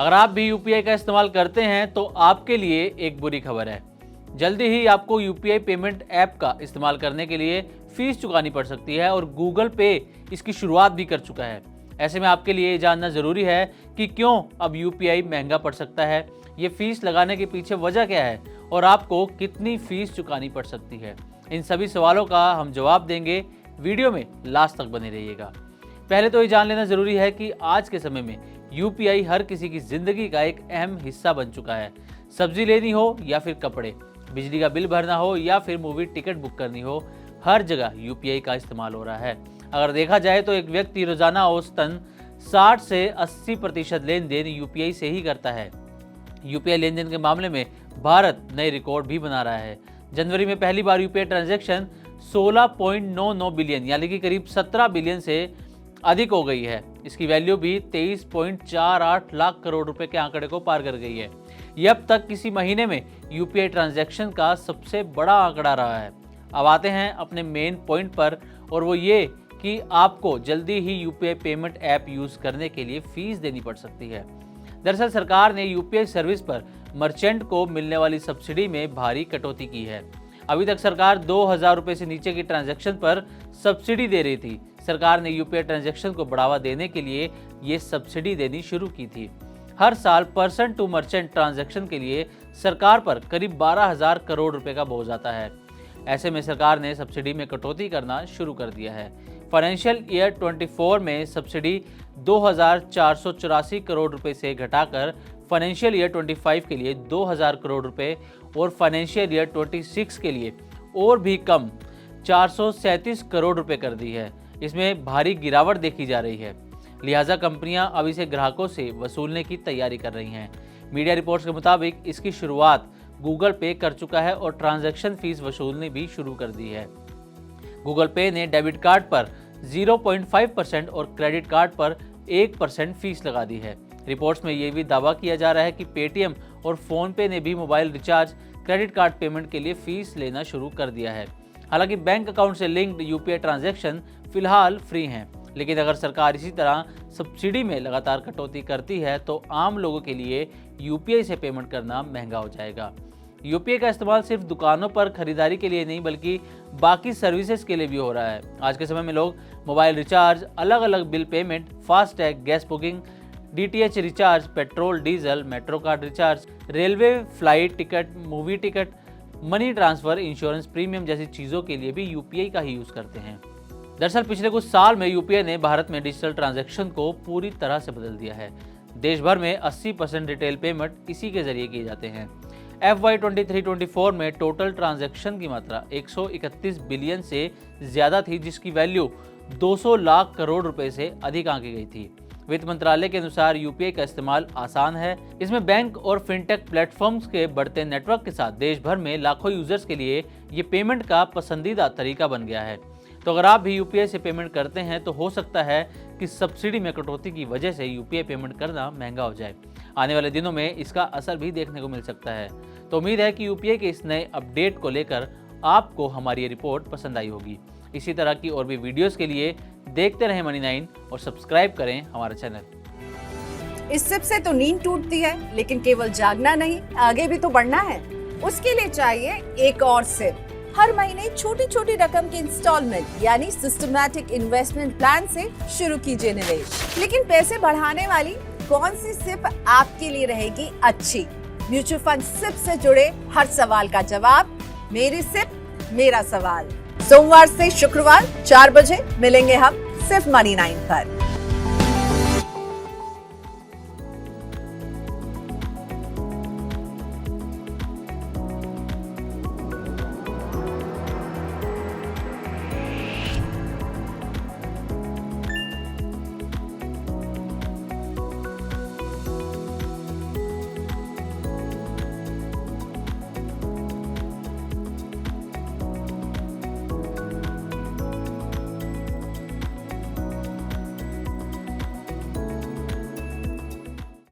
अगर आप भी यूपीआई का इस्तेमाल करते हैं तो आपके लिए एक बुरी खबर है। जल्दी ही आपको यूपीआई पेमेंट ऐप का इस्तेमाल करने के लिए फीस चुकानी पड़ सकती है और गूगल पे इसकी शुरुआत भी कर चुका है। ऐसे में आपके लिए जानना ज़रूरी है कि क्यों अब यूपीआई महंगा पड़ सकता है, ये फीस लगाने के पीछे वजह क्या है और आपको कितनी फीस चुकानी पड़ सकती है। इन सभी सवालों का हम जवाब देंगे, वीडियो में लास्ट तक बने रहिएगा। पहले तो ये जान लेना ज़रूरी है कि आज के समय में यूपीआई हर किसी की ज़िंदगी का एक अहम हिस्सा बन चुका है। सब्जी लेनी हो या फिर कपड़े, बिजली का बिल भरना हो या फिर मूवी टिकट बुक करनी हो, हर जगह यूपीआई का इस्तेमाल हो रहा है। अगर देखा जाए तो एक व्यक्ति रोजाना औसतन 60 से 80% लेन देन यूपीआई से ही करता है। यूपीआई लेन देन के मामले में भारत नए रिकॉर्ड भी बना रहा है। जनवरी में पहली बार यूपीआई ट्रांजैक्शन 16.99 बिलियन यानी कि करीब 17 बिलियन से अधिक हो गई है। इसकी वैल्यू भी 23.48 लाख करोड़ रुपए के आंकड़े को पार कर गई है। यह अब तक किसी महीने में यूपीआई ट्रांजैक्शन का सबसे बड़ा आंकड़ा रहा है। अब आते हैं अपने मेन पॉइंट पर, और वो ये कि आपको जल्दी ही यूपीआई पेमेंट ऐप यूज़ करने के लिए फीस देनी पड़ सकती है। दरअसल सरकार ने यूपीआई सर्विस पर मर्चेंट को मिलने वाली सब्सिडी में भारी कटौती की है। अभी तक सरकार 2000 रुपये से नीचे की ट्रांजैक्शन पर सब्सिडी दे रही थी। सरकार ने यूपीआई ट्रांजैक्शन को बढ़ावा देने के लिए ये सब्सिडी देनी शुरू की थी। हर साल पर्सन टू मर्चेंट ट्रांजैक्शन के लिए सरकार पर करीब 12,000 करोड़ रुपए का बोझ आता है। ऐसे में सरकार ने सब्सिडी में कटौती करना शुरू कर दिया है। फाइनेंशियल ईयर 24 में सब्सिडी 2,484 करोड़ रुपए से घटाकर फाइनेंशियल ईयर 25 के लिए 2,000 करोड़ रुपए और फाइनेंशियल ईयर 26 के लिए और भी कम 437 करोड़ रुपए कर दी है। इसमें भारी गिरावट देखी जा रही है, लिहाजा कंपनियां अब इसे ग्राहकों से वसूलने की तैयारी कर रही हैं। मीडिया रिपोर्ट्स के मुताबिक इसकी शुरुआत गूगल पे कर चुका है और ट्रांजैक्शन फीस वसूलनी भी शुरू कर दी है। गूगल पे ने डेबिट कार्ड पर 0.5% और क्रेडिट कार्ड पर 1% फीस लगा दी है। रिपोर्ट्स में ये भी दावा किया जा रहा है कि पेटीएम और फोन पे ने भी mobile recharge, credit card payment के लिए फीस लेना शुरू कर दिया है। हालांकि बैंक अकाउंट से लिंक्ड यूपीआई ट्रांजैक्शन फिलहाल फ्री हैं, लेकिन अगर सरकार इसी तरह सब्सिडी में लगातार कटौती करती है तो आम लोगों के लिए यूपीआई से पेमेंट करना महंगा हो जाएगा। यूपीआई का इस्तेमाल सिर्फ दुकानों पर खरीदारी के लिए नहीं बल्कि बाकी सर्विसेज के लिए भी हो रहा है। आज के समय में लोग मोबाइल रिचार्ज, अलग अलग bill payment, FASTag, gas booking, DTH recharge, petrol diesel, metro card recharge, railway flight ticket, movie ticket, money transfer, insurance premium जैसी चीज़ों के लिए भी यूपीआई का ही यूज़ करते हैं। दरअसल पिछले कुछ साल में यूपीआई ने भारत में डिजिटल ट्रांजैक्शन को पूरी तरह से बदल दिया है। देश भर में 80% रिटेल पेमेंट इसी के जरिए किए जाते हैं। FY 23-24 में टोटल ट्रांजैक्शन की मात्रा 131 बिलियन से ज़्यादा थी, जिसकी वैल्यू 200 लाख करोड़ रुपए से अधिक आंकी गई थी। वित्त मंत्रालय के अनुसार यूपीआई का इस्तेमाल आसान है। इसमें बैंक और फिनटेक प्लेटफॉर्म्स के बढ़ते नेटवर्क के साथ देश भर में लाखों यूजर्स के लिए ये पेमेंट का पसंदीदा तरीका बन गया है। तो अगर आप भी यूपीआई से पेमेंट करते हैं तो हो सकता है कि सब्सिडी में कटौती की वजह से यूपीआई पेमेंट करना महंगा हो जाए। आने वाले दिनों में इसका असर भी देखने को मिल सकता है। तो उम्मीद है कि यूपीआई के इस नए अपडेट को लेकर आपको हमारी ये रिपोर्ट पसंद आई होगी। इसी तरह की और भी वीडियोस के लिए देखते रहें मनी 9 और सब्सक्राइब करें हमारा चैनल। इस सिप से तो नींद टूटती है, लेकिन केवल जागना नहीं, आगे भी तो बढ़ना है। उसके लिए चाहिए एक और सिप। हर महीने छोटी छोटी रकम की इंस्टॉलमेंट यानी सिस्टमैटिक इन्वेस्टमेंट प्लान से शुरू कीजिए निवेश। लेकिन पैसे बढ़ाने वाली कौन सी सिप आपके लिए रहेगी अच्छी? म्यूचुअल फंड सिप से जुड़े हर सवाल का जवाब मेरी सिप मेरा सवाल। सोमवार से शुक्रवार 4 बजे मिलेंगे हम सिर्फ मनी 9 पर।